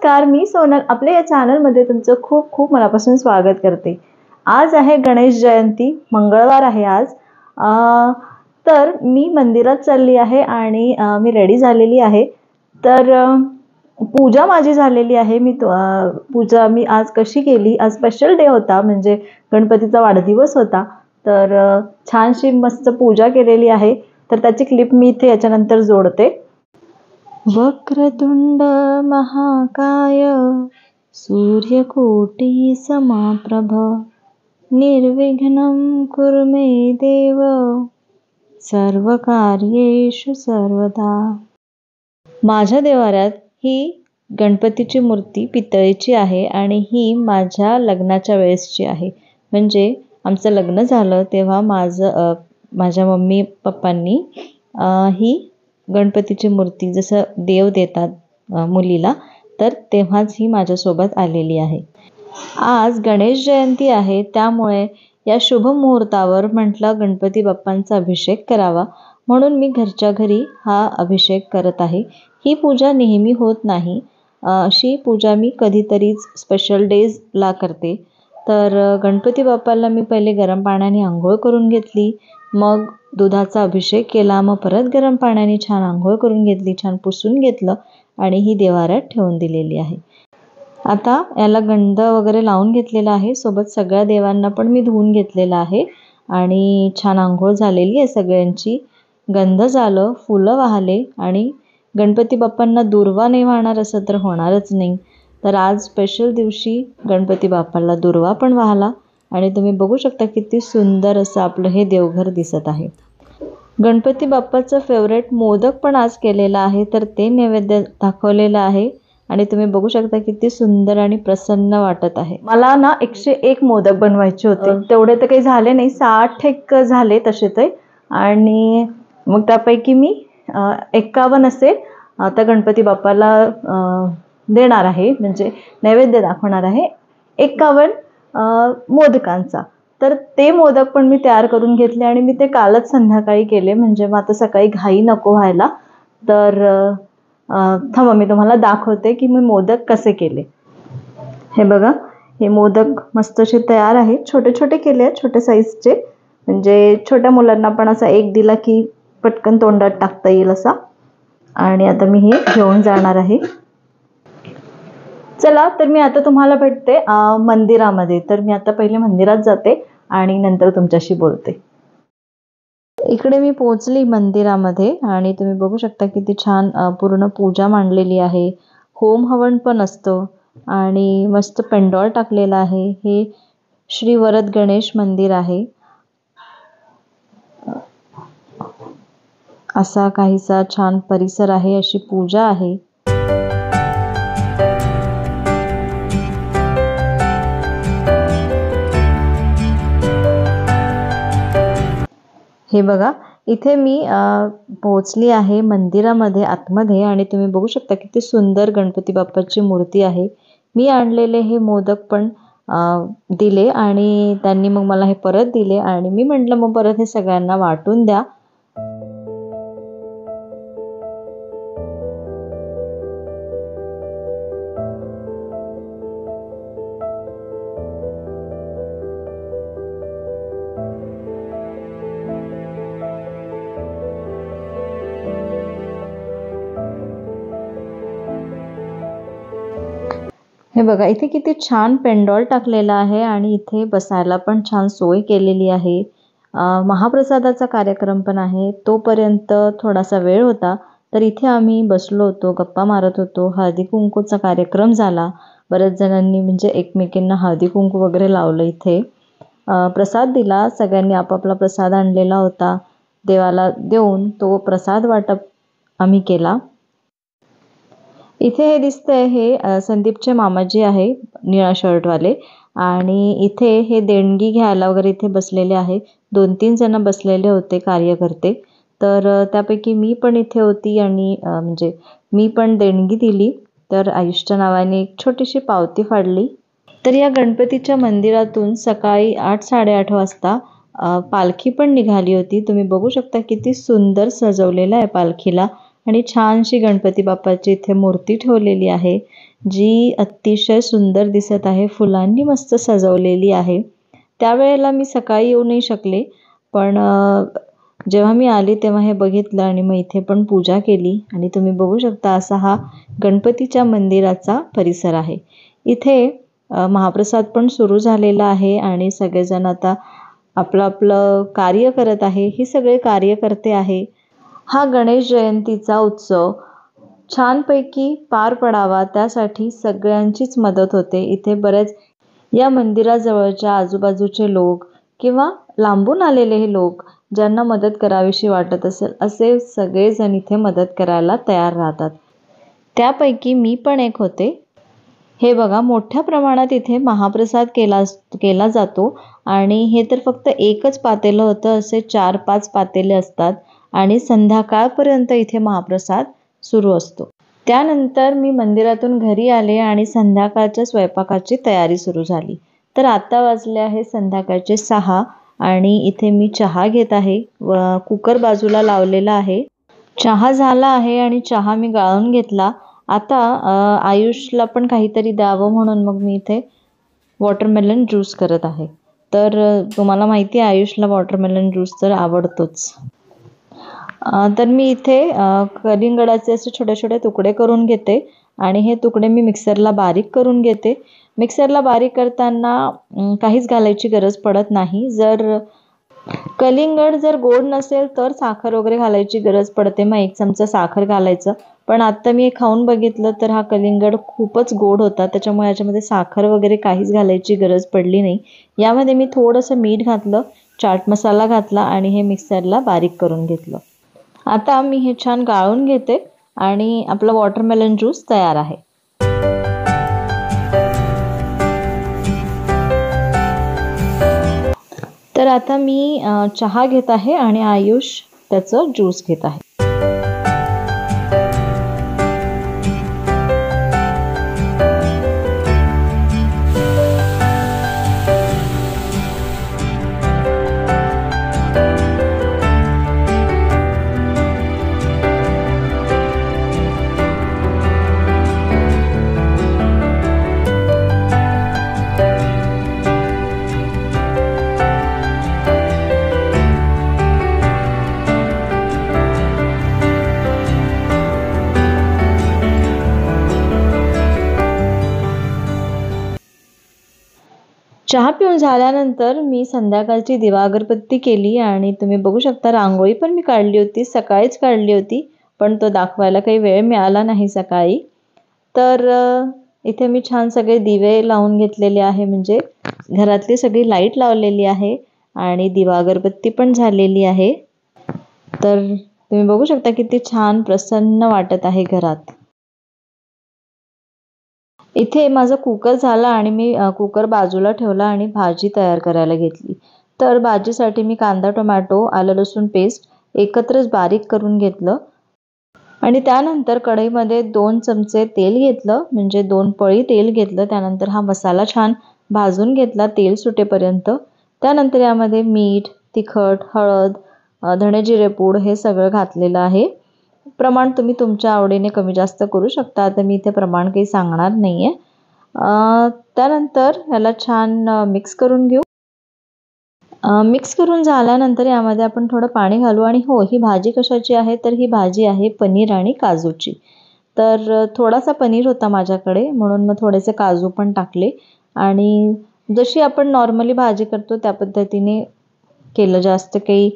नमस्कार, मी सोनल आपल्या या चॅनलमध्ये तुमचं खूप खूप मनापासून स्वागत करते। आज आहे गणेश जयंती, मंगळवार आहे आज। तर मी मंदिरात चालली आहे आणि मी रेडी झालेली आहे। तर पूजा माझी झालेली आहे। पूजा मी आज कशी केली, आज स्पेशल डे होता, म्हणजे गणपतीचा वाढदिवस होता। तर छानशी मस्त पूजा केलेली आहे। तर त्याची क्लिप मी इथे याच्यानंतर जोडते। वक्रतुंड महाकाय सूर्यकोटि समप्रभ निर्विघ्नं कुरु मे देव सर्वकार्येषु सर्वदा। माझ्या देवाऱ्यात ही गणपतीची मूर्ती पितळेची आहे आणि ही माझ्या लग्नाच्या वेळेसची आहे। म्हणजे आमचं लग्न झालं तेव्हा माझ्या मम्मी पप्पांनी ही गणपतीची मूर्ती जसं देव देतात मुलीला, तर तेव्हाच ही माझ्यासोबत आलेली आहे। आज गणेश जयंती आहे, त्यामुळे या शुभ मुहूर्तावर म्हटलं गणपती बाप्पांचा अभिषेक करावा, म्हणून मी घरच्या घरी हा अभिषेक करत आहे। ही पूजा नेहमी होत नाही, अशी पूजा मी कधीतरीच स्पेशल डेजला करते। तर गणपती बाप्पाला मी पहिले गरम पाण्याने आंघोळ करून घेतली, मग दुधाचा अभिषेक केला, मग परत गरम पाण्याने छान आंघोळ करून घेतली, छान पुसून घेतलं आणि ही देवाऱ्यात ठेवून दिलेली आहे। आता याला गंध वगैरे लावून घेतलेला आहे, सोबत सगळ्या देवांना पण मी धुवून घेतलेलं आहे आणि छान आंघोळ झालेली आहे सगळ्यांची। गंध झालं, फुलं वाहले आणि गणपती बाप्पांना दुर्वा नाही वाहणार असं तर होणारच नाही। तर आज स्पेशल दिवशी गणपती बाप्पाला दुर्वा पण वाहला आणि तुम्ही बघू शकता किती सुंदर असं आपलं हे देवघर दिसत आहे। गणपती बाप्पाचं फेवरेट मोदक पण आज केलेला आहे, तर ते नैवेद्य दाखवलेलं आहे आणि तुम्ही बघू शकता किती सुंदर आणि प्रसन्न वाटत आहे। मला ना 101 मोदक बनवायचे होते, तेवढे तर काही झाले नाही, 60 एक झाले तसे ते। आणि मग त्यापैकी मी 51 असे आता गणपती बाप्पाला देणार आहे, म्हणजे नैवेद्य दाखवणार आहे 51 मोदकांचा। तर ते मोदक पण मी तयार करून घेतले आणि मी ते कालच संध्याकाळी केले, म्हणजे मग आता सकाळी घाई नको व्हायला। तर थांबा मी तुम्हाला दाखवते की मी मोदक कसे केले। हे बघा, हे मोदक मस्त असे तयार आहेत, छोटे छोटे केले आहेत, छोटे साईजचे, म्हणजे छोट्या मुलांना पण असा एक दिला की पटकन तोंडात टाकता येईल असा। आणि आता मी हे घेऊन जाणार आहे। चला, तर मी आता तुम्हाला भेटते मंदिरामध्ये। तर मी आता पहिले मंदिरात जाते आणि नंतर तुमच्याशी बोलते। इकडे मी पोहोचली मंदिरामध्ये आणि तुम्ही बघू शकता किती छान पूर्ण पूजा मांडलेली आहे, होम हवन पण असतं आणि मस्त पेंडॉल टाकलेला आहे। हे श्री वरद गणेश मंदिर आहे। असा काहीसा छान परिसर आहे, अशी पूजा आहे। हे बघा, इथे मी पोहोचली आहे मंदिरामध्ये आतमध्ये आणि तुम्ही बघू शकता किती सुंदर गणपती बाप्पाची मूर्ती आहे। मी आणलेले हे मोदक पण दिले आणि त्यांनी मग मला हे परत दिले आणि मी म्हटलं मग परत हे सगळ्यांना वाटून द्या। हे बघा, इथे किती छान पेंडॉल टाकलेला आहे आणि इथे बसायला पण छान सोय केलेली आहे। महाप्रसादाचा कार्यक्रम पण आहे, तोपर्यंत थोडासा वेळ होता, तर इथे आम्ही बसलो होतो, गप्पा मारत होतो। हळदी कुंकूचा कार्यक्रम झाला, बऱ्याच जणांनी म्हणजे एकमेकींना हळदी कुंकू वगैरे लावलं। इथे प्रसाद दिला, सगळ्यांनी आपापला प्रसाद आणलेला होता, देवाला देऊन तो प्रसाद वाटप आम्ही केला। इथे हे दिसतंय, हे संदीपचे मामाजी आहे, निळा शर्टवाले, आणि इथे हे देणगी घ्यायला वगैरे इथे बसलेले आहे। 2-3 जण बसलेले होते कार्यकर्ते, तर त्यापैकी मी पण इथे होती आणि म्हणजे मी पण देणगी दिली। तर आयुषच्या नावाने एक छोटीशी पावती फाडली। तर या गणपतीच्या मंदिरातून सकाळी 8-8:30 वाजता पालखी पण निघाली होती। तुम्ही बघू शकता किती सुंदर सजवलेलं आहे पालखीला आणि छानशी गणपती बाप्पाची इथे मूर्ती ठेवलेली आहे, जी अतिशय सुंदर दिसत आहे. फुलांनी मस्त सजवलेली आहे. त्यावेळेला मी सकाळी येऊ नाही शकले, पण जेव्हा मी आली तेव्हा हे बघितलं आणि मग इथे पण पूजा केली. आणि तुम्ही बघू शकता असा हा गणपतीच्या मंदिराचा परिसर आहे. इथे महाप्रसाद पण सुरू झालेला आहे आणि सगळेजण आता आपलं आपलं कार्य करत आहे. ही सगळे कार्यकर्ते आहे. हा गणेश जयंतीचा उत्सव छानपैकी पार पडावा त्यासाठी सगळ्यांचीच मदत होते. इथे बरेच या मंदिराजवळच्या आजूबाजूचे लोक किंवा लांबून आलेले हे लोक ज्यांना मदत करावीशी वाटत असेल असे सगळेजण इथे मदत करायला तयार राहतात. त्यापैकी मी पण एक होते. हे बघा, मोठ्या प्रमाणात इथे महाप्रसाद केला जातो आणि हे तर फक्त एकच पातेलं होतं. असे 4-5 पातेले असतात आणि संध्याकाळपर्यंत इथे महाप्रसाद सुरू असतो. त्यानंतर मी मंदिरातून घरी आले आणि संध्याकाळच्या स्वयंपाकाची तयारी सुरू झाली. तर आता वाजले आहे संध्याकाळचे 6 आणि इथे मी चहा घेत आहे व कुकर बाजूला लावलेला आहे. चहा झाला आहे आणि चहा मी गाळून घेतला. आता आयुषला पण काहीतरी द्यावं म्हणून मग मी इथे वॉटरमेलन ज्यूस करत आहे. तर तुम्हाला माहिती आहे आयुषला वॉटरमेलन ज्यूस तर आवडतोच. तर मी इथे कलिंगडाचे असे छोटे छोटे तुकडे करून घेते आणि हे तुकडे मी मिक्सरला बारीक करून घेते. मिक्सरला बारीक करताना काहीच घालायची गरज पडत नाही. कलिंगड जर गोड नसेल तर साखर वगैरे घालायची गरज पडते, मग 1 चमचा साखर घालायचं. पण आता मी खाऊन बघितलं तर हा कलिंगड खूपच गोड होता, त्याच्यामुळे याच्यामध्ये साखर वगैरे काहीच घालायची गरज पडली नाही. यामध्ये मी थोडंसं मीठ घातलं, चाट मसाला घातला आणि हे मिक्सरला बारीक करून घेतलं. आता मी हे छान गाळून घेते आणि आपला वॉटरमेलन ज्यूस तयार आहे. तर आता मी चहा घेत आहे आणि आयुष त्याचं ज्यूस घेत आहे. चहा पिऊन झाल्यानंतर मी संध्याकाळची दिवा अगरबत्ती केली आणि तुम्ही बघू शकता रांगोळी पण मी काढली होती, सकाळीच काढली होती, पण तो दाखवायला काही वेळ मिळाला नाही सकाळी. तर इथे मी छान सगळे दिवे लावून घेतलेले आहे, म्हणजे घरातली सगळी लाईट लावलेली आहे आणि दिवा अगरबत्ती पण झालेली आहे. तर तुम्ही बघू शकता किती छान प्रसन्न वाटत आहे घरात. इथे माझा कुकर झाला आणि मी कुकर बाजूला ठेवला आणि भाजी तयार करायला घेतली. तर भाजीसाठी मी कांदा, टोमॅटो, आलं लसूण पेस्ट एकत्रच बारीक करून घेतलं आणि त्यानंतर कढईमध्ये 2 चमचे तेल घेतलं, म्हणजे 2 पळी तेल घेतलं. त्यानंतर हा मसाला छान भाजून घेतला तेल सुटेपर्यंत. त्यानंतर यामध्ये मीठ, तिखट, हळद, धणे जिरे पूड हे सगळं घातलेलं आहे. प्रमाण तुम्ही तुमच्या आवडीने कमी जास्त करू शकता, आता मी इथे प्रमाण काही सांगणार नाही आहे. त्यानंतर याला छान मिक्स करून घेऊ. मिक्स करून झाल्यानंतर यामध्ये आपण थोडं पाणी घालू. आणि हो, ही भाजी कशाची आहे तर ही भाजी आहे पनीर आणि काजूची. तर थोडासा पनीर होता माझ्याकडे म्हणून मग थोडेसे काजू पण टाकले आणि जशी आपण नॉर्मली भाजी करतो त्या पद्धतीने केलं. जास्त काही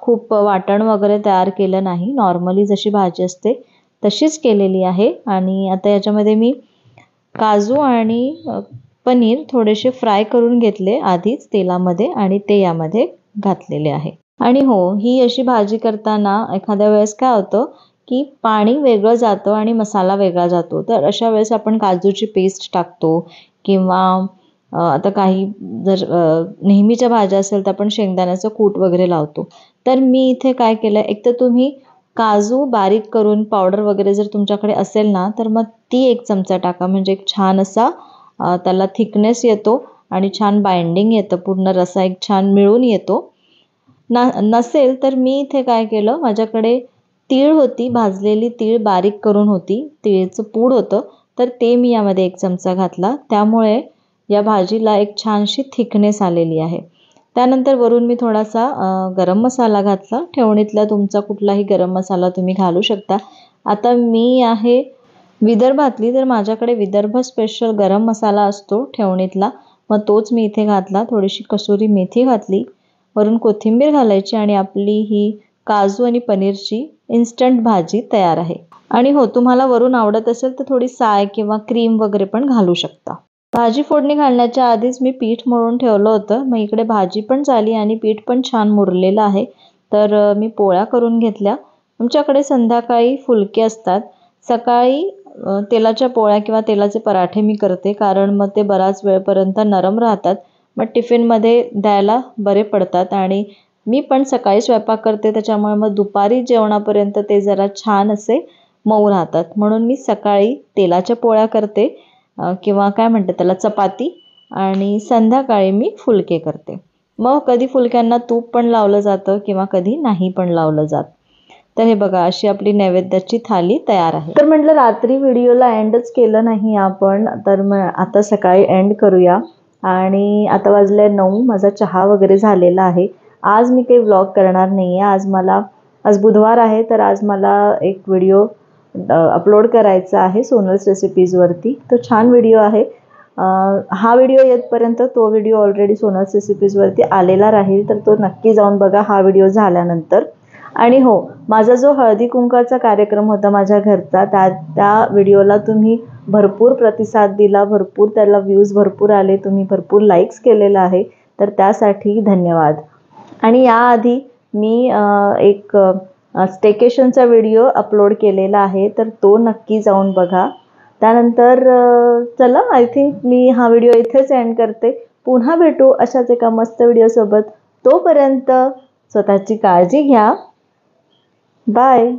खूप वाटण वगैरे तयार केलं नाही, नॉर्मली जशी भाजी असते तशीच केलेली आहे. आणि आता याच्यामध्ये मी काजू आणि पनीर थोडेसे फ्राय करून घेतले आधीच तेलामध्ये आणि ते यामध्ये घातलेले आहे. आणि हो, ही अशी भाजी करताना एखाद्या वेळेस काय होतं की पाणी वेगळं जातं आणि मसाला वेगळा जातो. तर अशा वेळेस आपण काजूची पेस्ट टाकतो किंवा आता काही जर नेहमीच्या भाज्या असेल तर आपण शेंगदाण्याचं कूट वगैरे लावतो. तर मी इथे काय केलं, एक तर तुम्ही काजू बारीक करून पावडर वगैरे जर तुमच्याकडे असेल ना तर मग ती 1 चमचा टाका, म्हणजे एक छान असा त्याला थिकनेस येतो आणि छान बाइंडिंग येतं, पूर्ण रसा एक छान मिळून येतो. नसेल तर मी इथे काय केलं, माझ्याकडे तीळ होती, भाजलेली तीळ बारीक करून होती, तिळचं पूड होतं, तर ते मी यामध्ये 1 चमचा घातला. त्यामुळे या भाजीला एक छानशी थिकनेस आलेली आहे. त्यानंतर वरून मी थोडासा गरम मसाला घातला. ठेवणीतला तुमचा कुठलाही गरम मसाला तुम्ही घालू शकता. आता मी आहे विदर्भातली, तर माझ्याकडे विदर्भ स्पेशल गरम मसाला असतो ठेवणीतला, मग तोच मी इथे घातला. थोडीशी कसुरी मेथी घातली, वरून कोथिंबीर घालायची आणि आपली ही काजू आणि पनीरची इन्स्टंट भाजी तयार आहे. आणि हो, तुम्हाला वरून आवडत असेल तर थोडी साय किंवा क्रीम वगैरे पण घालू शकता. भाजी फोडणी घालण्याच्या आधीच मी पीठ मळून ठेवलं होतं. मग इकडे भाजी पण झाली आणि पीठ पण छान मुरलेलं आहे. तर मी पोळ्या करून घेतल्या. आमच्याकडे संध्याकाळी फुलके असतात. सकाळी तेलाच्या पोळ्या किंवा तेलाचे पराठे मी करते, कारण मग ते बराच वेळपर्यंत नरम राहतात. मग टिफिनमध्ये द्यायला बरे पडतात आणि मी पण सकाळी स्वयंपाक करते, त्याच्यामुळे मग दुपारी जेवणापर्यंत ते जरा छान असे मऊ राहतात. म्हणून मी सकाळी तेलाच्या पोळ्या करते किंवा काय म्हणतात त्याला चपाती, आणि संध्याकाळी मी फुलके करते. मग कधी फुलक्यांना तूप पण लावलं जातं किंवा कधी नाही पण लावलं जात. तर हे बघा, अशी आपली नैवेद्याची थाली तयार आहे. तर म्हटलं रात्री व्हिडिओला एंडच केलं नाही आपण, तर मग आता सकाळी एंड करूया. आणि आता वाजले 9, माझा चहा वगैरे झालेला आहे. आज मी काही व्लॉग करणार नाही आहे. आज बुधवार आहे, तर आज मला एक व्हिडिओ अपलोड करायचा आहे सोनल्स रेसिपीजवरती. तो छान व्हिडिओ आहे. हा व्हिडिओ येतपर्यंत तो व्हिडिओ ऑलरेडी सोनल्स रेसिपीजवरती आलेला राहील, तर तो नक्की जाऊन बघा हा व्हिडिओ झाल्यानंतर. आणि हो, माझा जो हळदी कुंकाचा कार्यक्रम होता माझ्या घरचा, त्या व्हिडिओला तुम्ही भरपूर प्रतिसाद दिला, भरपूर त्याला व्ह्यूज भरपूर आले, तुम्ही भरपूर लाईक्स केलेलं आहे, तर त्यासाठी धन्यवाद. आणि याआधी मी एक स्टेकेशनचा व्हिडिओ अपलोड केलेला आहे, तर तो नक्की जाऊन बघा. त्यानंतर चला, आय थिंक मी हा व्हिडिओ इथेच एंड करते. पुन्हा भेटू अशाच एका मस्त व्हिडिओसोबत. तोपर्यंत स्वतःची काळजी घ्या. बाय.